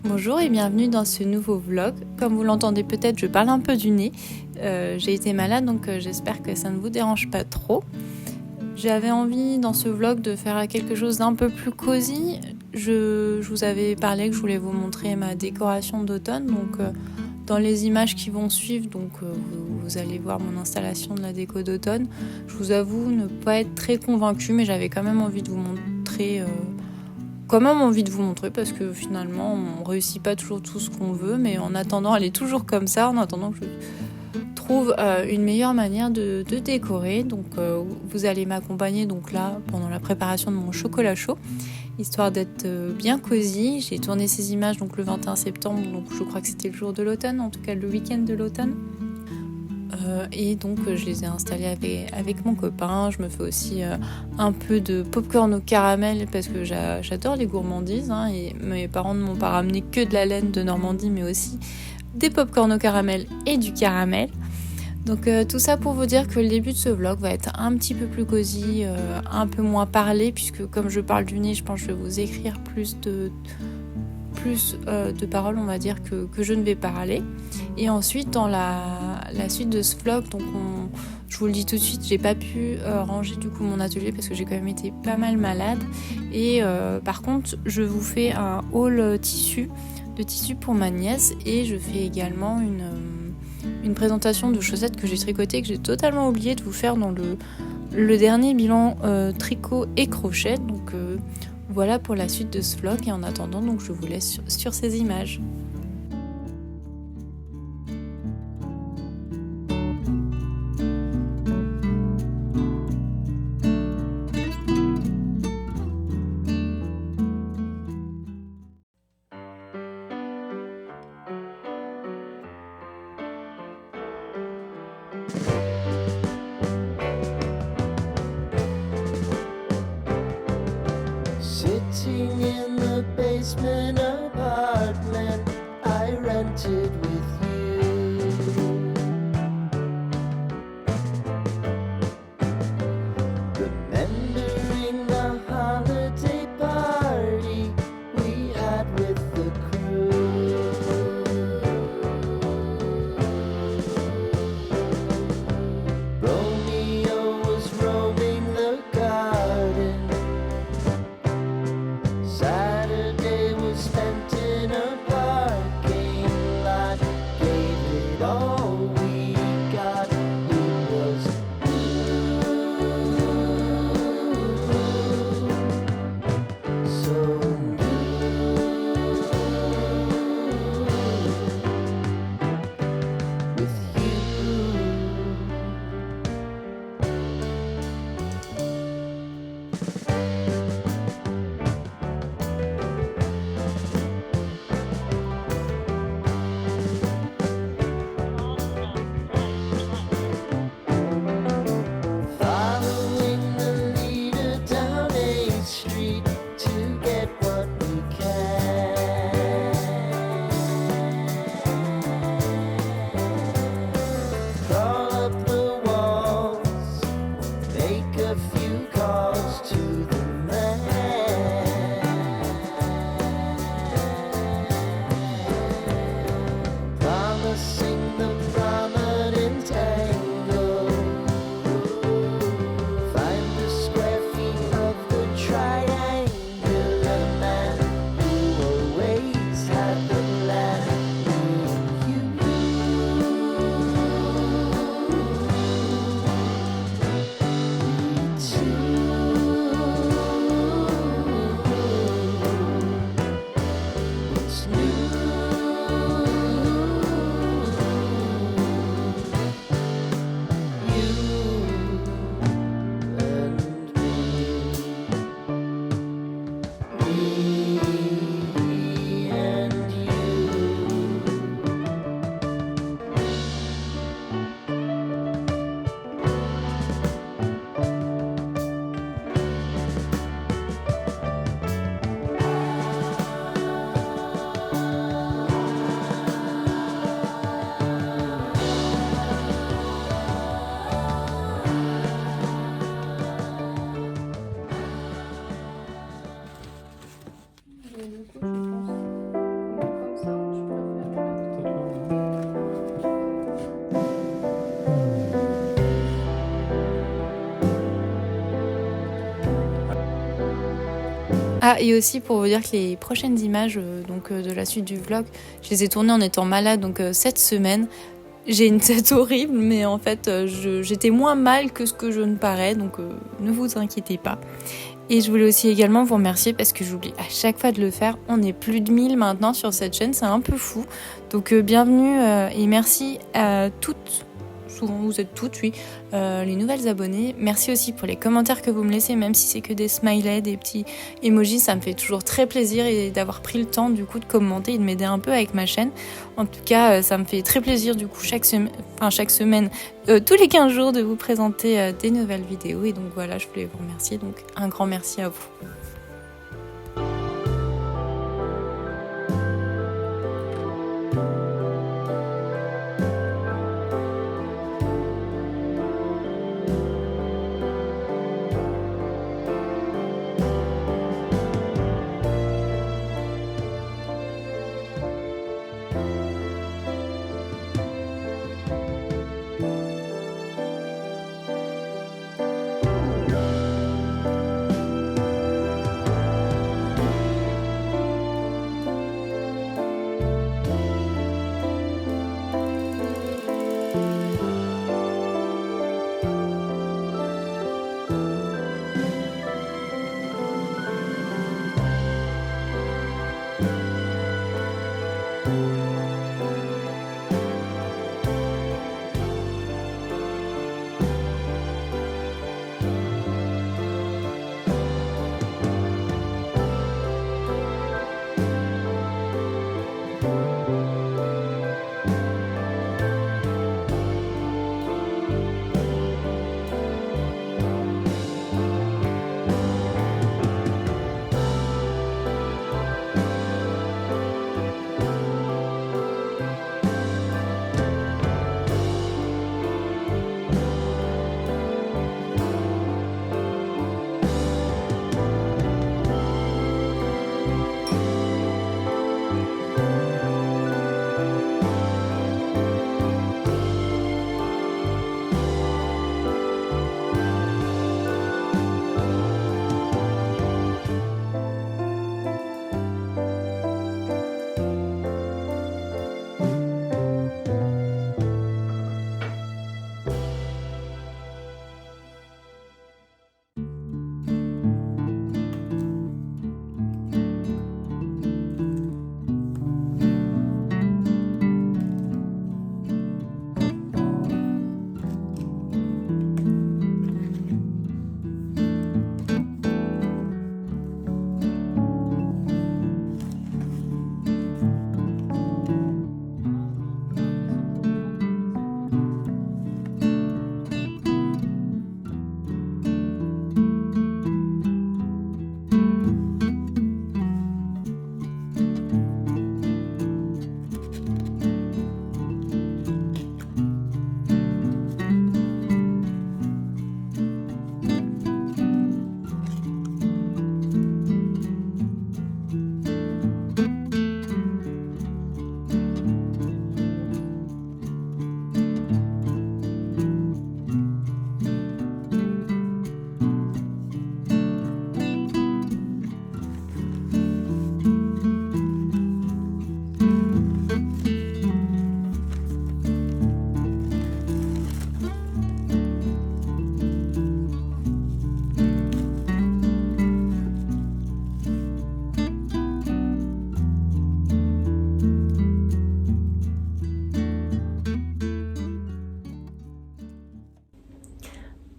Bonjour et bienvenue dans ce nouveau vlog. Comme vous l'entendez peut-être, je parle un peu du nez. J'ai été malade donc j'espère que ça ne vous dérange pas trop. J'avais envie dans ce vlog de faire quelque chose d'un peu plus cosy. Je vous avais parlé que je voulais vous montrer ma décoration d'automne. Donc dans les images qui vont suivre, vous allez voir mon installation de la déco d'automne. Je vous avoue ne pas être très convaincue, mais j'avais quand même envie de vous montrer... parce que finalement on réussit pas toujours tout ce qu'on veut, mais en attendant elle est toujours comme ça, en attendant que je trouve une meilleure manière de décorer. Donc vous allez m'accompagner donc là pendant la préparation de mon chocolat chaud, histoire d'être bien cosy. J'ai tourné ces images donc le 21 septembre, donc je crois que c'était le jour de l'automne, en tout cas le week-end de l'automne. Et donc je les ai installés avec mon copain. Je me fais aussi un peu de popcorn au caramel parce que j'adore les gourmandises, et mes parents ne m'ont pas ramené que de la laine de Normandie, mais aussi des popcorn au caramel et du caramel. Donc tout ça pour vous dire que le début de ce vlog va être un petit peu plus cosy, un peu moins parlé, puisque comme je parle du nez, je pense que je vais vous écrire plus de paroles, on va dire, que je ne vais parler. Et ensuite dans la suite de ce vlog, donc je vous le dis tout de suite, j'ai pas pu ranger du coup mon atelier parce que j'ai quand même été pas mal malade. Et par contre je vous fais un haul tissu pour ma nièce, et je fais également une présentation de chaussettes que j'ai tricotées, que j'ai totalement oublié de vous faire dans le dernier bilan tricot et crochet. Donc voilà pour la suite de ce vlog, et en attendant donc je vous laisse sur ces images. Sitting in the basement apartment I rented with you, remembering the holiday party we had with the crew. Romeo was roaming the garden, Saturday was spent in a parking lot. et aussi pour vous dire que les prochaines images de la suite du vlog, je les ai tournées en étant malade, donc cette semaine. J'ai une tête horrible, mais en fait, j'étais moins mal que ce que je ne parais, donc ne vous inquiétez pas. Et je voulais aussi également vous remercier parce que j'oublie à chaque fois de le faire. On est plus de 1000 maintenant sur cette chaîne, c'est un peu fou. Donc bienvenue et merci à toutes, souvent vous êtes toutes, oui, les nouvelles abonnées. Merci aussi pour les commentaires que vous me laissez, même si c'est que des smileys, des petits emojis, ça me fait toujours très plaisir et d'avoir pris le temps du coup de commenter et de m'aider un peu avec ma chaîne. En tout cas, ça me fait très plaisir du coup chaque semaine, tous les 15 jours de vous présenter des nouvelles vidéos. Et donc voilà, je voulais vous remercier, donc un grand merci à vous.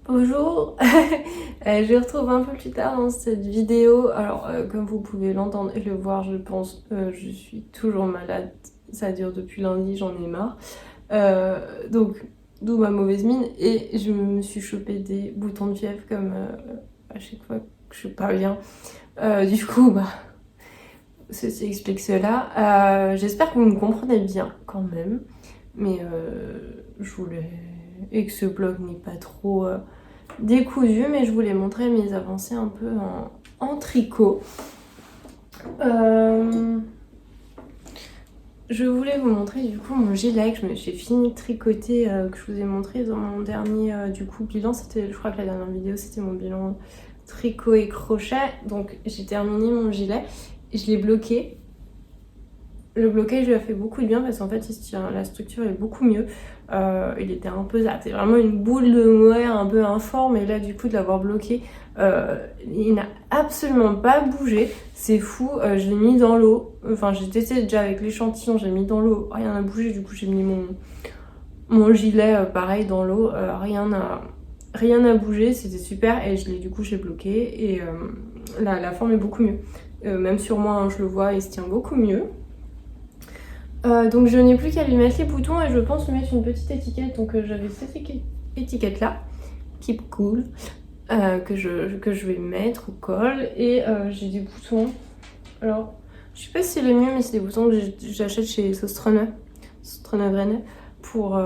Bonjour, je vous retrouve un peu plus tard dans cette vidéo. Alors comme vous pouvez l'entendre et le voir, je pense, je suis toujours malade. Ça dure depuis lundi, j'en ai marre. Donc d'où ma mauvaise mine et je me suis chopé des boutons de fièvre comme à chaque fois que je suis pas bien. Du coup, ceci explique cela. J'espère que vous me comprenez bien quand même, mais je voulais... et que ce vlog n'est pas trop décousu, mais je voulais montrer mes avancées un peu en tricot. Je voulais vous montrer du coup mon gilet que j'ai fini de tricoter, que je vous ai montré dans mon dernier du coup bilan. C'était, je crois que la dernière vidéo c'était mon bilan tricot et crochet. Donc j'ai terminé mon gilet, je l'ai bloqué. Le blocage lui a fait beaucoup de bien parce qu'en fait la structure est beaucoup mieux. Il était un peu, c'était vraiment une boule de mohair un peu informe, et là du coup de l'avoir bloqué, il n'a absolument pas bougé. C'est fou. Je l'ai mis dans l'eau. Enfin, j'ai testé déjà avec l'échantillon, j'ai mis dans l'eau, rien n'a bougé. Du coup j'ai mis mon gilet pareil dans l'eau, rien n'a bougé, c'était super, et du coup j'ai bloqué, et la forme est beaucoup mieux. Même sur moi, hein, je le vois, il se tient beaucoup mieux. Donc je n'ai plus qu'à lui mettre les boutons, et je pense lui mettre une petite étiquette. Donc j'avais cette étiquette là, Keep Cool, que je vais mettre au col, et j'ai des boutons. Alors je sais pas si c'est le mieux, mais c'est des boutons que j'achète chez Sostrunner Vrenne pour...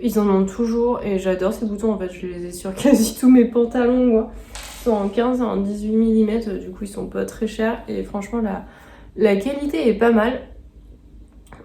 ils en ont toujours, et j'adore ces boutons. En fait, je les ai sur quasi tous mes pantalons, quoi. Ils sont en 15 et en 18 mm, du coup ils sont pas très chers, et franchement la qualité est pas mal.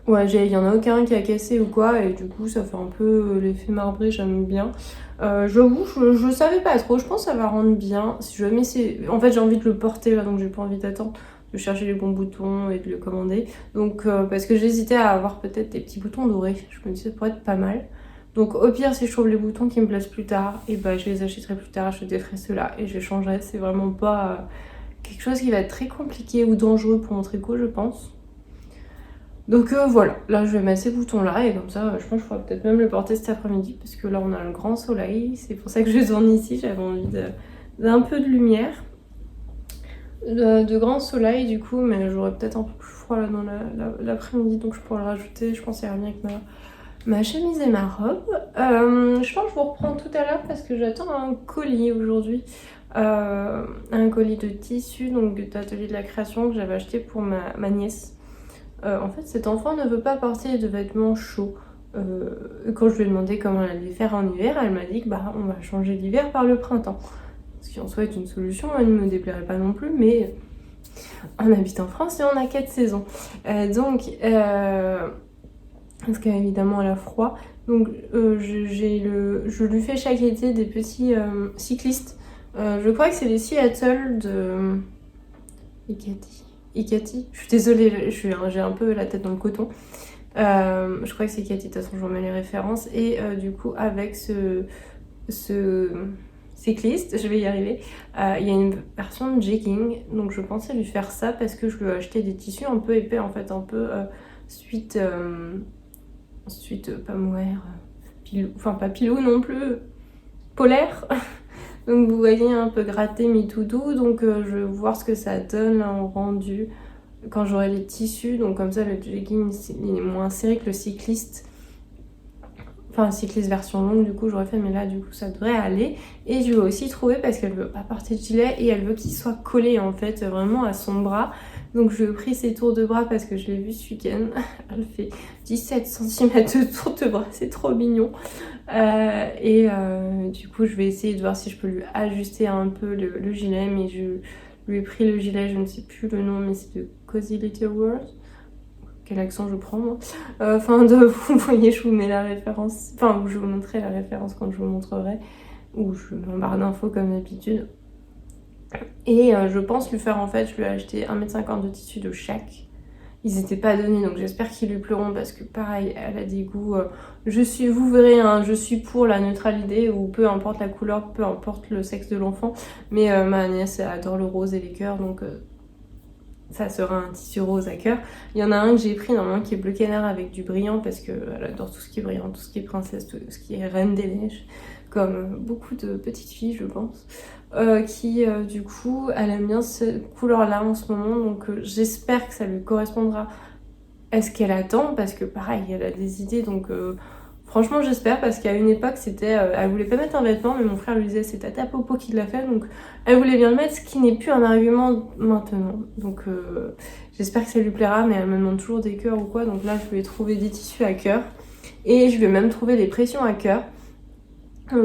Ouais, il y en a aucun qui a cassé ou quoi, et du coup ça fait un peu l'effet marbré, j'aime bien. J'avoue, je savais pas trop, je pense que ça va rendre bien. Si jamais en fait j'ai envie de le porter là, donc j'ai pas envie d'attendre de chercher les bons boutons et de le commander. Donc parce que j'hésitais à avoir peut-être des petits boutons dorés, je me disais ça pourrait être pas mal. Donc au pire, si je trouve les boutons qui me plaisent plus tard, et bah je les achèterai plus tard, je déferai ceux-là et je les changerai. C'est vraiment pas quelque chose qui va être très compliqué ou dangereux pour mon tricot, je pense. Donc voilà, là je vais mettre ces boutons là, et comme ça je pense que je pourrais peut-être même le porter cet après-midi, parce que là on a le grand soleil, c'est pour ça que je tourne ici, j'avais envie d'un peu de lumière, de grand soleil du coup, mais j'aurais peut-être un peu plus froid là dans l'après-midi, donc je pourrais le rajouter. Je pense que ça ira bien avec ma chemise et ma robe. Je pense que je vous reprends tout à l'heure parce que j'attends un colis aujourd'hui. Un colis de tissu, donc d'Atelier de la Création, que j'avais acheté pour ma nièce. En fait, cet enfant ne veut pas porter de vêtements chauds. Quand je lui ai demandé comment elle allait faire en hiver, elle m'a dit que bah, on va changer l'hiver par le printemps. Ce qui en soit est une solution, elle ne me déplairait pas non plus, mais on habite en France et on a 4 saisons. Parce qu'évidemment elle a froid. Donc je lui fais chaque été des petits cyclistes. Je crois que c'est les Seattle de Ikati. Je suis désolée, j'ai un peu la tête dans le coton. Je crois que c'est Ikati, de toute façon je vous mets les références. Et du coup avec ce cycliste, je vais y arriver, il y a une version de jegging. Donc je pensais lui faire ça parce que je lui ai acheté des tissus un peu épais en fait, un peu suite pas mohair, pilou, enfin pas pilou non plus, polaire. Donc vous voyez, un peu gratté, mis tout doux. Donc je vais voir ce que ça donne là en rendu quand j'aurai les tissus. Donc comme ça le jegging il est moins serré que le cycliste. Enfin cycliste version longue du coup j'aurais fait, mais là du coup ça devrait aller. Et je vais aussi trouver, parce qu'elle veut pas porter de gilet et elle veut qu'il soit collé en fait vraiment à son bras. Donc je lui ai pris ses tours de bras parce que je l'ai vu ce week-end. Elle fait 17 cm de tour de bras, c'est trop mignon. Du coup je vais essayer de voir si je peux lui ajuster un peu le gilet. Mais je lui ai pris le gilet, je ne sais plus le nom, mais c'est de Cozy Little World. Quel accent je prends moi. Vous voyez, je vous mets la référence. Enfin, je vous montrerai la référence quand je vous montrerai. Ou je mets en barre d'infos comme d'habitude. Et je pense lui faire en fait, je lui ai acheté 1,50 m de tissu de chaque. Ils n'étaient pas donnés, donc j'espère qu'ils lui plairont, parce que pareil, elle a des goûts. Vous verrez, hein, je suis pour la neutralité, ou peu importe la couleur, peu importe le sexe de l'enfant. Mais ma nièce elle adore le rose et les cœurs, donc ça sera un tissu rose à cœur. Il y en a un que j'ai pris normalement qui est bleu canard avec du brillant, parce qu'elle adore tout ce qui est brillant, tout ce qui est princesse, tout ce qui est reine des neiges, comme beaucoup de petites filles je pense. Du coup elle aime bien cette couleur là en ce moment, donc j'espère que ça lui correspondra à ce qu'elle attend, parce que pareil elle a des idées, donc franchement j'espère, parce qu'à une époque c'était elle voulait pas mettre un vêtement, mais mon frère lui disait c'est Tata Popo qui l'a fait, donc elle voulait bien le mettre, ce qui n'est plus un argument maintenant. Donc j'espère que ça lui plaira, mais elle me demande toujours des cœurs ou quoi, donc là je lui ai trouvé des tissus à cœur, et je lui ai même trouvé des pressions à cœur.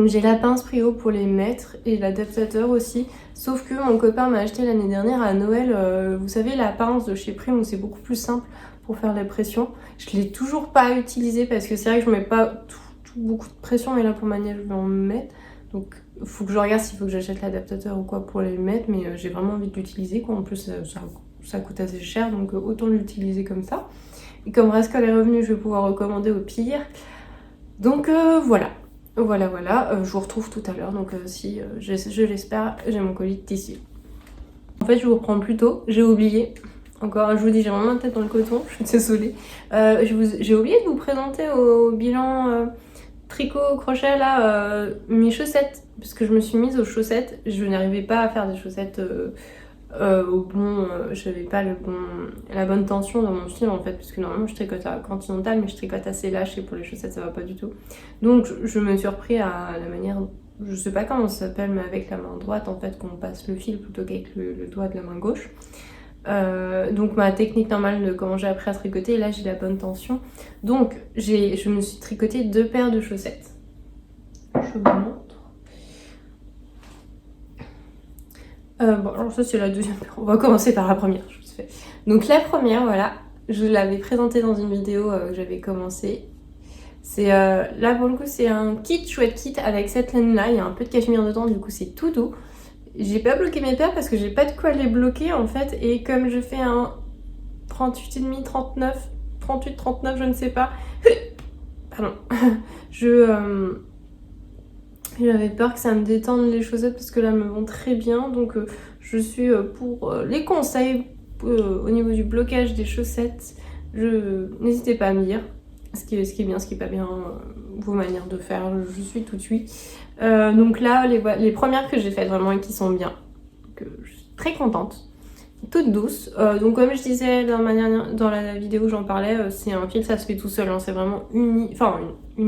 J'ai la pince Prio pour les mettre et l'adaptateur aussi, sauf que mon copain m'a acheté l'année dernière à Noël, vous savez, la pince de chez Prime où c'est beaucoup plus simple pour faire les pressions. Je l'ai toujours pas utilisée parce que c'est vrai que je mets pas beaucoup de pression, mais là pour ma nièce je vais en mettre. Donc faut que je regarde s'il faut que j'achète l'adaptateur ou quoi pour les mettre, mais j'ai vraiment envie de l'utiliser quoi. En plus ça coûte assez cher, donc autant l'utiliser comme ça. Et comme Rascal est revenu, je vais pouvoir recommander au pire. Donc voilà. Je vous retrouve tout à l'heure, donc si je l'espère, j'ai mon colis de tissu. En fait je vous reprends plus tôt, j'ai oublié. Encore, je vous dis, j'ai vraiment la tête dans le coton, je suis désolée. J'ai oublié de vous présenter au bilan tricot crochet là mes chaussettes, parce que je me suis mise aux chaussettes. Je n'arrivais pas à faire des chaussettes au bon, j'avais pas la bonne tension dans mon fil en fait, parce que normalement je tricote à continental, mais je tricote assez lâche et pour les chaussettes ça va pas du tout. Donc je me suis repris à la manière, je sais pas comment ça s'appelle, mais avec la main droite en fait, qu'on passe le fil plutôt qu'avec le doigt de la main gauche. Donc ma technique normale de comment j'ai appris à tricoter, et là j'ai la bonne tension. Donc je me suis tricoté 2 paires de chaussettes. Je vous montre. Bon alors ça c'est la deuxième paire. On va commencer par la première. Donc la première, voilà, je l'avais présentée dans une vidéo que j'avais commencé. C'est là pour le coup c'est un kit, chouette kit avec cette laine là. Il y a un peu de cachemire dedans, du coup c'est tout doux. J'ai pas bloqué mes paires parce que j'ai pas de quoi les bloquer en fait, et comme je fais un 38,5, 39, 38, 39, je ne sais pas. Pardon. J'avais peur que ça me détende les chaussettes parce que là elles me vont très bien, donc je suis pour les conseils au niveau du blocage des chaussettes. N'hésitez pas à me dire ce qui est bien, ce qui est pas bien, vos manières de faire, je suis tout de suite. Donc là, les premières que j'ai faites vraiment et qui sont bien, que je suis très contente, toutes douces. Donc comme je disais dans la vidéo où j'en parlais, c'est un fil, ça se fait tout seul, hein, c'est vraiment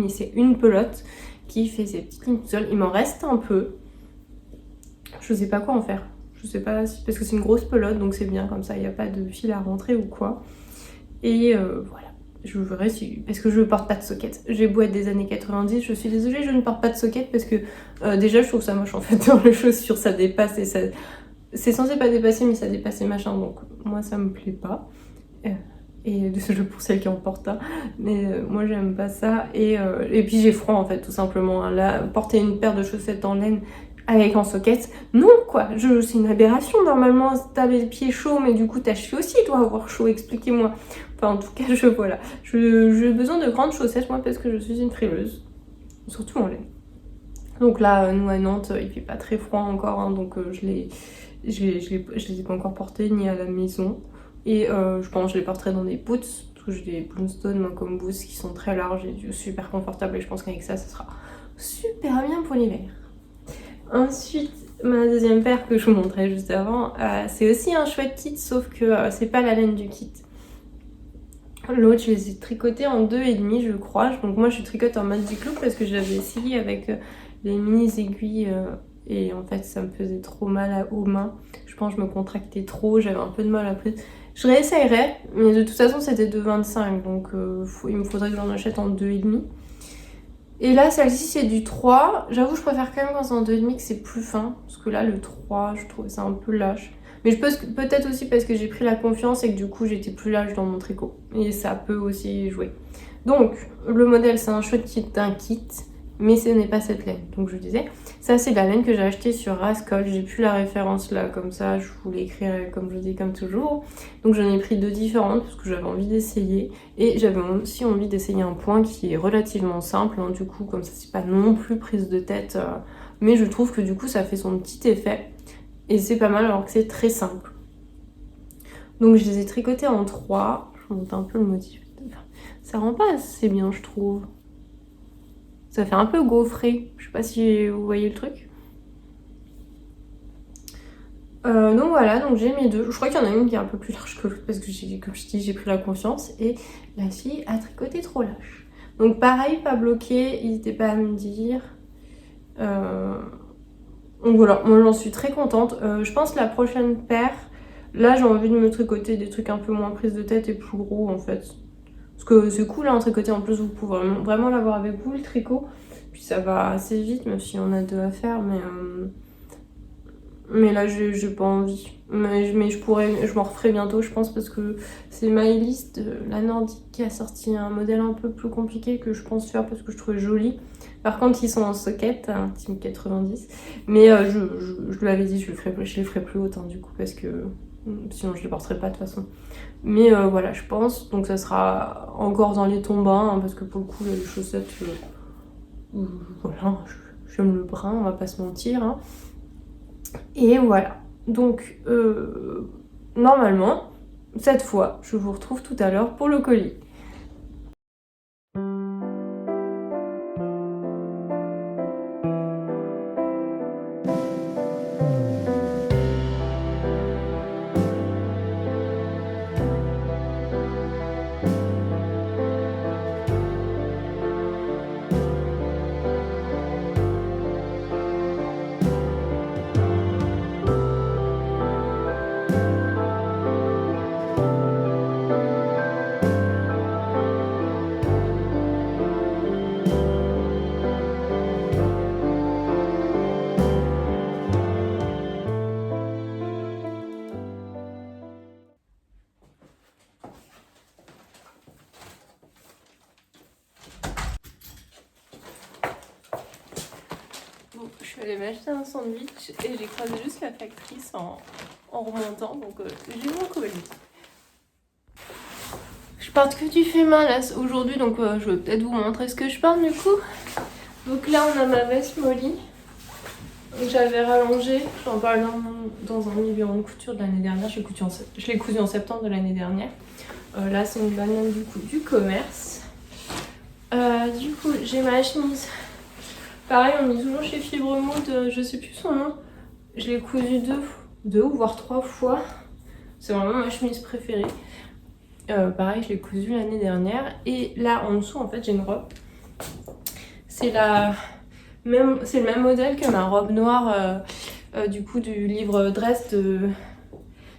c'est une pelote qui fait ses petites lignes tout seul. Il m'en reste un peu, je sais pas quoi en faire, je sais pas si, parce que c'est une grosse pelote, donc c'est bien comme ça, il n'y a pas de fil à rentrer ou quoi. Et voilà. Je verrai si... parce que je ne porte pas de socket. J'ai beau être des années 90, je suis désolée, je ne porte pas de socket parce que déjà je trouve ça moche en fait dans les chaussures, ça dépasse et ça... C'est censé pas dépasser mais ça dépasse et machin, donc moi ça me plaît pas. Et désolée pour celles qui en portent un, mais moi j'aime pas ça. Et puis j'ai froid en fait tout simplement. Là, porter une paire de chaussettes en laine avec un socket, non quoi, c'est une aberration. Normalement t'as les pieds chauds, mais du coup ta cheville aussi doit avoir chaud, expliquez-moi. Enfin en tout cas voilà, j'ai besoin de grandes chaussettes moi parce que je suis une frileuse, surtout en laine. Donc là nous à Nantes il fait pas très froid encore, hein, donc je les ai pas encore portées ni à la maison. Et je pense que je les porterai dans des boots, parce que j'ai des Bloomstone comme boots qui sont très larges et super confortables, et je pense qu'avec ça sera super bien pour l'hiver. Ensuite, ma deuxième paire que je vous montrais juste avant, c'est aussi un chouette kit, sauf que c'est pas la laine du kit. L'autre, je les ai tricotés en 2,5 je crois. Donc moi je tricote en mode Diclo parce que j'avais essayé avec les mini aiguilles et en fait ça me faisait trop mal aux mains. Je pense que je me contractais trop, j'avais un peu de mal après. Je réessayerais, mais de toute façon c'était 2,25 donc il me faudrait que j'en achète en 2,5. Et là celle-ci c'est du 3. J'avoue je préfère quand même quand c'est en 2,5 que c'est plus fin, parce que là le 3 je trouve ça un peu lâche. Mais peut-être aussi parce que j'ai pris la confiance et que du coup j'étais plus lâche dans mon tricot. Et ça peut aussi jouer. Donc le modèle c'est un chouette kit d'un kit, mais ce n'est pas cette laine. Donc je disais, ça c'est de la laine que j'ai achetée sur Rascal. J'ai plus la référence là comme ça, je vous l'écrirai comme je dis comme toujours. Donc j'en ai pris 2 différentes parce que j'avais envie d'essayer. Et j'avais aussi envie d'essayer un point qui est relativement simple, hein, du coup comme ça c'est pas non plus prise de tête. Mais je trouve que du coup ça fait son petit effet. Et c'est pas mal alors que c'est très simple. Donc je les ai tricotés en 3. Je vous montre un peu le motif. Ça rend pas assez bien je trouve. Ça fait un peu gaufré. Je sais pas si vous voyez le truc. Donc voilà, donc j'ai mes 2. Je crois qu'il y en a une qui est un peu plus large que l'autre parce que comme je dis j'ai pris la confiance. Et la fille a tricoté trop lâche. Donc pareil, pas bloqué. N'hésitez pas à me dire. Donc voilà, moi j'en suis très contente. Je pense que la prochaine paire, là j'ai envie de me tricoter des trucs un peu moins prise de tête et plus gros en fait. Parce que c'est cool hein, tricoter, en plus vous pouvez vraiment l'avoir avec vous le tricot. Puis ça va assez vite, même si on a 2 à faire, Mais là, j'ai pas envie. Mais je m'en referai bientôt, je pense, parce que c'est Maëlys de la Nordique qui a sorti un modèle un peu plus compliqué que je pense faire parce que je trouvais joli. Par contre, ils sont en socket, un Team 90. Mais je lui avais dit, je les ferai plus hautes, hein, du coup, parce que sinon je les porterai pas de toute façon. Mais voilà, je pense. Donc ça sera encore dans les tons bas, hein, parce que pour le coup, les chaussettes, voilà, j'aime le brun, on va pas se mentir. Hein. Et voilà. Donc, normalement, cette fois, je vous retrouve tout à l'heure pour le colis. Bon, je suis allée m'acheter un sandwich et j'ai croisé juste la factrice en remontant, donc j'ai mon colis. Je porte que du fait main là aujourd'hui, donc je vais peut-être vous montrer ce que je porte du coup. Donc là on a ma veste Molly, que j'avais rallongée, j'en parle dans un livre de couture de l'année dernière, je l'ai cousue en septembre de l'année dernière. Là c'est une banane du coup du commerce. Du coup j'ai ma chemise. Pareil, on est toujours chez Fibre Mode, je sais plus son nom. Je l'ai cousue deux ou voire 3 fois. C'est vraiment ma chemise préférée. Pareil, je l'ai cousue l'année dernière. Et là, en dessous, en fait, j'ai une robe. C'est le même modèle que ma robe noire, du coup, du livre Dress de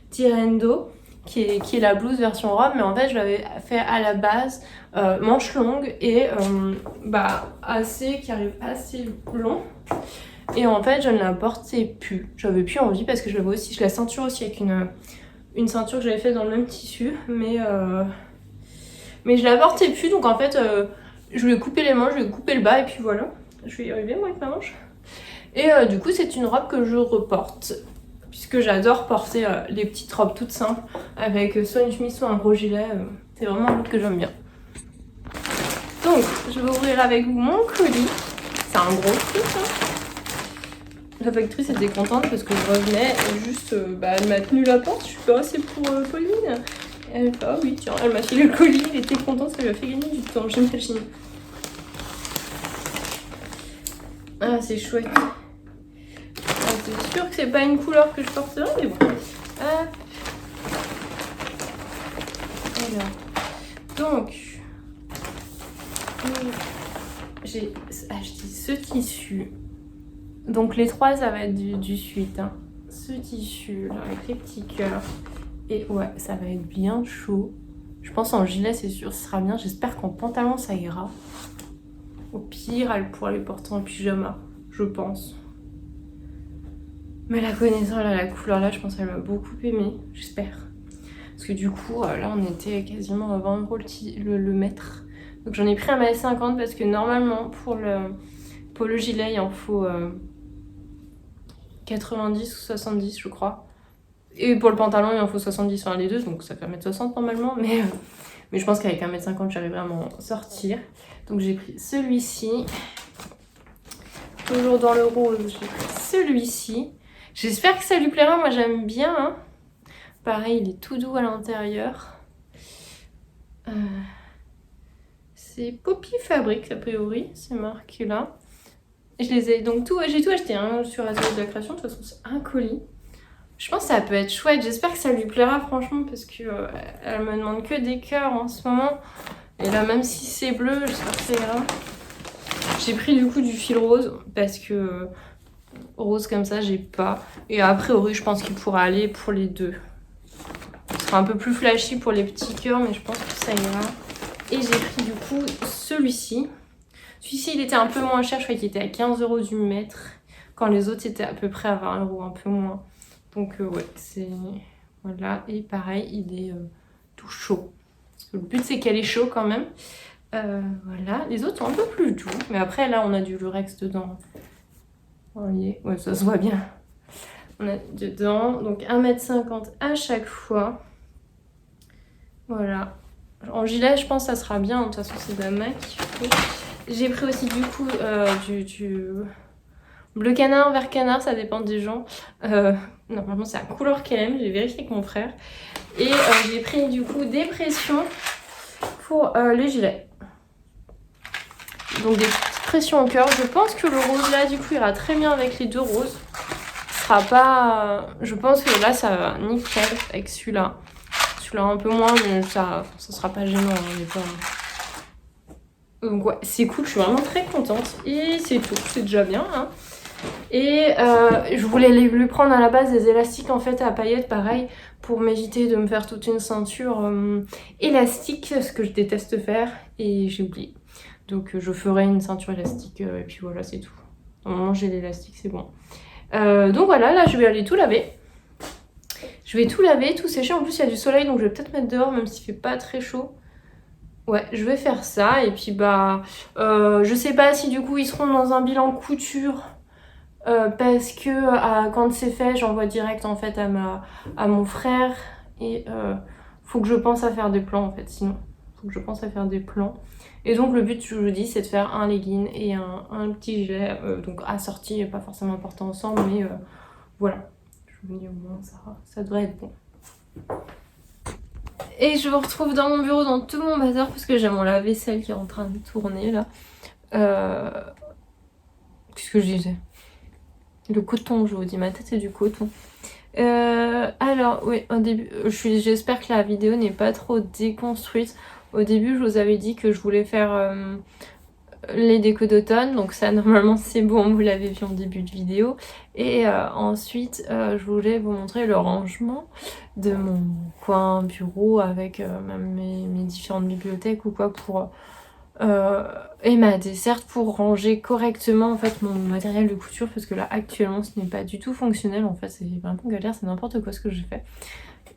Tirendo, qui est la blouse version robe. Mais en fait, je l'avais fait à la base manche longue et qui arrive assez long. Et en fait, je ne la portais plus. J'avais plus envie parce que je la ceinture aussi avec une ceinture que j'avais faite dans le même tissu. Mais je la portais plus. Donc en fait, je lui ai coupé les manches, je lui ai coupé le bas et puis voilà. Je vais y arriver moi avec ma manche. Et du coup, c'est une robe que je reporte. Puisque j'adore porter les petites robes toutes simples avec soit une chemise, soit un gros gilet. C'est vraiment un look que j'aime bien. Donc, je vais ouvrir avec vous mon colis. C'est un gros truc, hein. La factrice était contente parce que je revenais et juste, elle m'a tenu la porte. Je suis pas assez pour Pauline. Et elle fait, ah oui, tiens, elle m'a filé le colis. Elle était contente, ça lui a fait gagner du temps. J'aime pas le chignon. Ah, c'est chouette. C'est sûr que c'est pas une couleur que je porterai, mais bon. Alors. Donc, j'ai acheté ce tissu. Donc les 3, ça va être du suite. Hein. Ce tissu là, avec les petits cœurs. Et ouais, ça va être bien chaud. Je pense en gilet, c'est sûr, ce sera bien. J'espère qu'en pantalon, ça ira. Au pire, elle pourra les porter en pyjama, je pense. Mais la connaissant, là, la couleur là, je pense qu'elle va beaucoup aimer. J'espère. Parce que du coup, là, on était quasiment à 20 € le mètre. Donc j'en ai pris 1,50 m parce que normalement, pour le gilet, il en faut 90 ou 70, je crois. Et pour le pantalon, il en faut 70, enfin les deux, donc ça fait 1,60 m normalement. Mais je pense qu'avec 1,50 m, j'arriverai à m'en sortir. Donc j'ai pris celui-ci. Toujours dans le rose, j'ai pris celui-ci. J'espère que ça lui plaira, moi j'aime bien. Hein. Pareil, il est tout doux à l'intérieur. C'est Poppy Fabric, a priori, c'est marqué là. Je les ai donc j'ai tout acheté hein, sur Atelier de la Création. De toute façon, c'est un colis. Je pense que ça peut être chouette. J'espère que ça lui plaira, franchement, parce que elle me demande que des cœurs en ce moment. Et là, même si c'est bleu, j'espère que ça ira. J'ai pris du coup du fil rose parce que rose comme ça, j'ai pas. Et a priori, je pense qu'il pourra aller pour les deux. Ce sera un peu plus flashy pour les petits cœurs, mais je pense que ça ira. Et j'ai pris du coup celui-ci. Celui-ci, il était un peu moins cher, je crois qu'il était à 15 € du mètre. quand les autres étaient à peu près à 20 €, un peu moins. Donc ouais, c'est... Voilà, et pareil, il est tout chaud. Parce que le but c'est qu'elle est chaud quand même. Voilà, les autres sont un peu plus doux. Mais après là, on a du lurex dedans. Vous voyez, ouais, ça se voit bien. On a dedans, donc 1,50 m à chaque fois. Voilà. En gilet, je pense que ça sera bien. De toute façon, c'est Dama qu'il faut. J'ai pris aussi du coup du bleu canard, vert canard, ça dépend des gens. Normalement, c'est la couleur qu'elle aime. J'ai vérifié avec mon frère. Et j'ai pris du coup des pressions pour les gilets. Donc des petites pressions au cœur. Je pense que le rose là, du coup, ira très bien avec les deux roses. Ce sera pas... Je pense que là, ça va nickel avec celui-là. Celui-là un peu moins, mais ça sera pas gênant. Hein, pas... Donc ouais, c'est cool. Je suis vraiment très contente. Et c'est tout. C'est déjà bien. Hein. Et je voulais lui prendre à la base des élastiques en fait à paillettes, pareil, pour m'éviter de me faire toute une ceinture élastique, ce que je déteste faire, et j'ai oublié. Donc je ferai une ceinture élastique, et puis voilà, c'est tout. Au moment j'ai l'élastique, c'est bon. Donc voilà, là je vais aller tout laver. Je vais tout laver, tout sécher. En plus il y a du soleil, donc je vais peut-être mettre dehors, même s'il fait pas très chaud. Ouais, je vais faire ça, et puis bah... je sais pas si du coup ils seront dans un bilan couture... parce que quand c'est fait, j'envoie direct en fait à mon frère et faut que je pense à faire des plans en fait, sinon faut que je pense à faire des plans. Et donc le but, je vous dis, c'est de faire un legging et un petit gilet, donc assorti, pas forcément portés ensemble, mais voilà. Je vous dis au moins ça devrait être bon. Et je vous retrouve dans mon bureau dans tout mon bazar parce que j'ai mon lave-vaisselle qui est en train de tourner là. Qu'est-ce que je disais ? Le coton, je vous dis, ma tête c'est du coton. Alors, oui, au début, j'espère que la vidéo n'est pas trop déconstruite. Au début, je vous avais dit que je voulais faire les décos d'automne. Donc ça, normalement, c'est bon, vous l'avez vu en début de vidéo. Et ensuite, je voulais vous montrer le rangement de mon coin bureau avec même mes différentes bibliothèques ou quoi pour... et ma desserte pour ranger correctement en fait mon matériel de couture parce que là actuellement ce n'est pas du tout fonctionnel en fait, c'est vraiment galère, c'est n'importe quoi ce que j'ai fait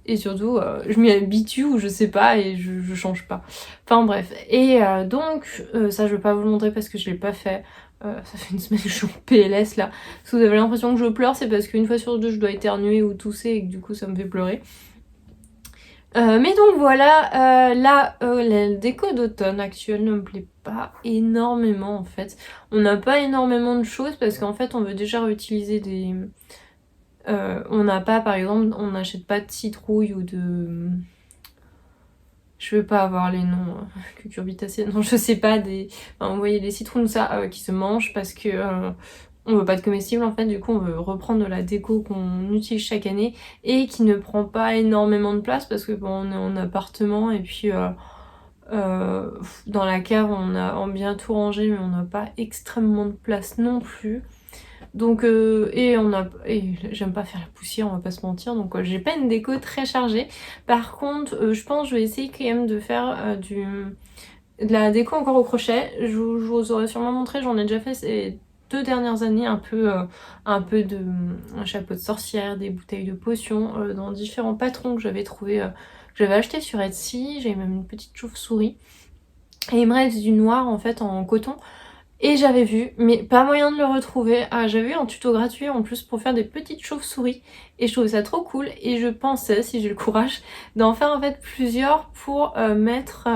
et surtout je m'y habitue ou je sais pas et je change pas, enfin bref. Et donc ça je vais pas vous le montrer parce que je l'ai pas fait, ça fait une semaine que je suis en PLS là. Si vous avez l'impression que je pleure, c'est parce qu'une fois sur deux je dois éternuer ou tousser et que du coup ça me fait pleurer. Mais donc voilà, là, la déco d'automne actuelle ne me plaît pas énormément en fait. On n'a pas énormément de choses parce qu'en fait on veut déjà réutiliser des... on n'a pas, par exemple, on n'achète pas de citrouille ou de... Je veux pas avoir les noms, cucurbitacées, non je sais pas, des... Enfin, vous voyez les citrouilles ça qui se mangent parce que... on veut pas de comestibles en fait, du coup on veut reprendre de la déco qu'on utilise chaque année et qui ne prend pas énormément de place parce que bon, on est en appartement et puis dans la cave on a bien tout rangé mais on n'a pas extrêmement de place non plus. Donc et j'aime pas faire la poussière, on va pas se mentir, donc j'ai pas une déco très chargée. Par contre je pense que je vais essayer quand même de faire de la déco encore au crochet. Je vous aurais sûrement montré, j'en ai déjà fait ces 2 dernières années un peu de un chapeau de sorcière, des bouteilles de potions dans différents patrons que j'avais trouvé, que j'avais acheté sur Etsy. J'avais même une petite chauve-souris et il me reste du noir en fait en coton et j'avais vu mais pas moyen de le retrouver. J'avais vu un tuto gratuit en plus pour faire des petites chauves-souris et je trouvais ça trop cool et je pensais, si j'ai le courage, d'en faire en fait plusieurs pour mettre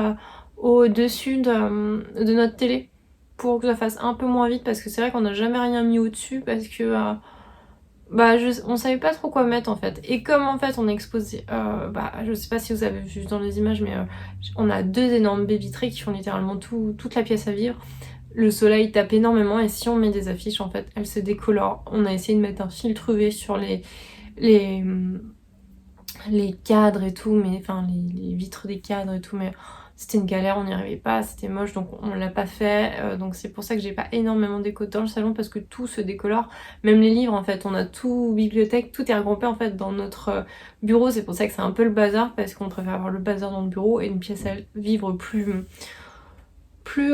au dessus de notre télé, pour que ça fasse un peu moins vite parce que c'est vrai qu'on n'a jamais rien mis au dessus parce que on savait pas trop quoi mettre en fait. Et comme en fait on est exposé, je sais pas si vous avez vu dans les images mais on a 2 énormes baies vitrées qui font littéralement toute la pièce à vivre. Le soleil tape énormément et si on met des affiches en fait elles se décolorent. On a essayé de mettre un filtre UV sur les cadres et tout, mais enfin les vitres des cadres et tout, mais c'était une galère, on n'y arrivait pas, c'était moche donc on l'a pas fait. Donc c'est pour ça que j'ai pas énormément déco dans le salon parce que tout se décolore, même les livres en fait, on a tout, bibliothèque, tout est regroupé en fait dans notre bureau. C'est pour ça que c'est un peu le bazar parce qu'on préfère avoir le bazar dans le bureau et une pièce à vivre plus plus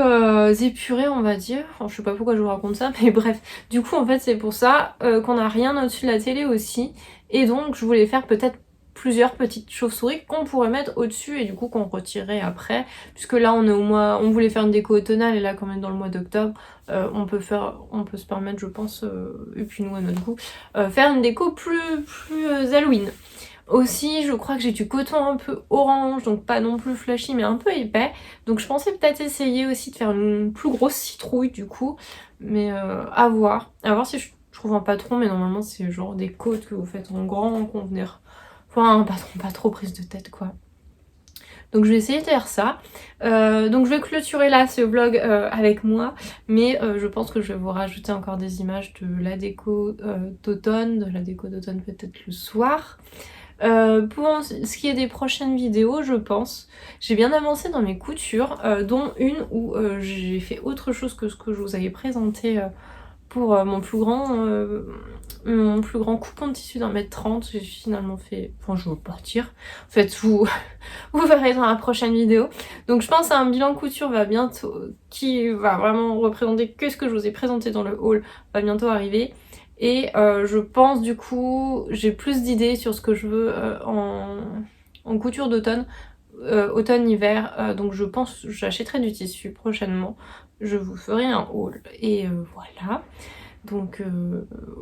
épuré, on va dire. Enfin, je sais pas pourquoi je vous raconte ça, mais bref. Du coup, en fait, c'est pour ça qu'on a rien au-dessus de la télé aussi. Et donc, je voulais faire peut-être plusieurs petites chauves-souris qu'on pourrait mettre au-dessus et du coup qu'on retirerait après. Puisque là, on est au mois... On voulait faire une déco automnale et là, quand même, dans le mois d'octobre, on peut se permettre, je pense, et puis nous, à notre goût, faire une déco plus Halloween. Aussi, je crois que j'ai du coton un peu orange, donc pas non plus flashy, mais un peu épais. Donc je pensais peut-être essayer aussi de faire une plus grosse citrouille du coup. Mais à voir. À voir si je trouve un patron, mais normalement c'est genre des côtes que vous faites en grand conteneur. Enfin, un patron pas trop prise de tête quoi. Donc je vais essayer de faire ça. Donc je vais clôturer là ce vlog avec moi. Mais je pense que je vais vous rajouter encore des images de la déco d'automne. De la déco d'automne peut-être le soir. Pour ce qui est des prochaines vidéos, je pense, j'ai bien avancé dans mes coutures, dont une où j'ai fait autre chose que ce que je vous avais présenté pour mon plus grand coupon de tissu d'1,30 m. J'ai finalement fait... Enfin, je vais partir. En fait, vous verrez dans la prochaine vidéo. Donc je pense à un bilan couture va bientôt... qui va vraiment représenter que ce que je vous ai présenté dans le haul va bientôt arriver. Et je pense du coup, j'ai plus d'idées sur ce que je veux en couture d'automne, automne-hiver. Donc je pense que j'achèterai du tissu prochainement. Je vous ferai un haul. Et voilà. Donc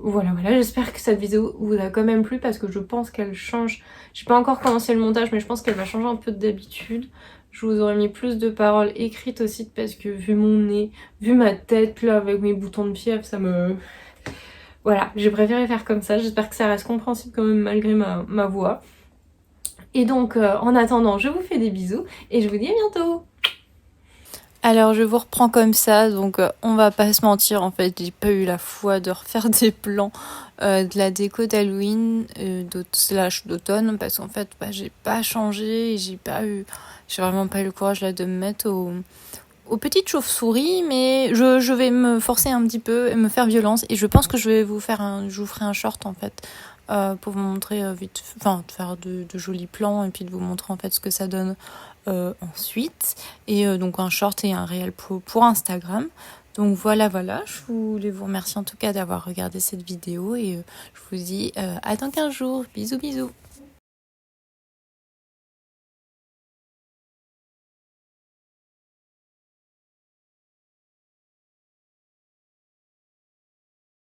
voilà, j'espère que cette vidéo vous a quand même plu parce que je pense qu'elle change. J'ai pas encore commencé le montage mais je pense qu'elle va changer un peu d'habitude. Je vous aurais mis plus de paroles écrites aussi parce que vu mon nez, vu ma tête là avec mes boutons de fièvre, ça me... Voilà, j'ai préféré faire comme ça. J'espère que ça reste compréhensible quand même malgré ma voix. Et donc en attendant, je vous fais des bisous et je vous dis à bientôt. Alors je vous reprends comme ça, donc on va pas se mentir, en fait j'ai pas eu la foi de refaire des plans de la déco d'Halloween slash d'automne parce qu'en fait j'ai pas changé et j'ai vraiment pas eu le courage là de me mettre aux petites chauves-souris, mais je vais me forcer un petit peu et me faire violence et je pense que je vous ferai un short en fait pour vous montrer vite, enfin de faire de jolis plans et puis de vous montrer en fait ce que ça donne ensuite et donc un short et un réel pour Instagram. Donc voilà, je voulais vous remercier en tout cas d'avoir regardé cette vidéo et je vous dis à dans 15 jours, bisous.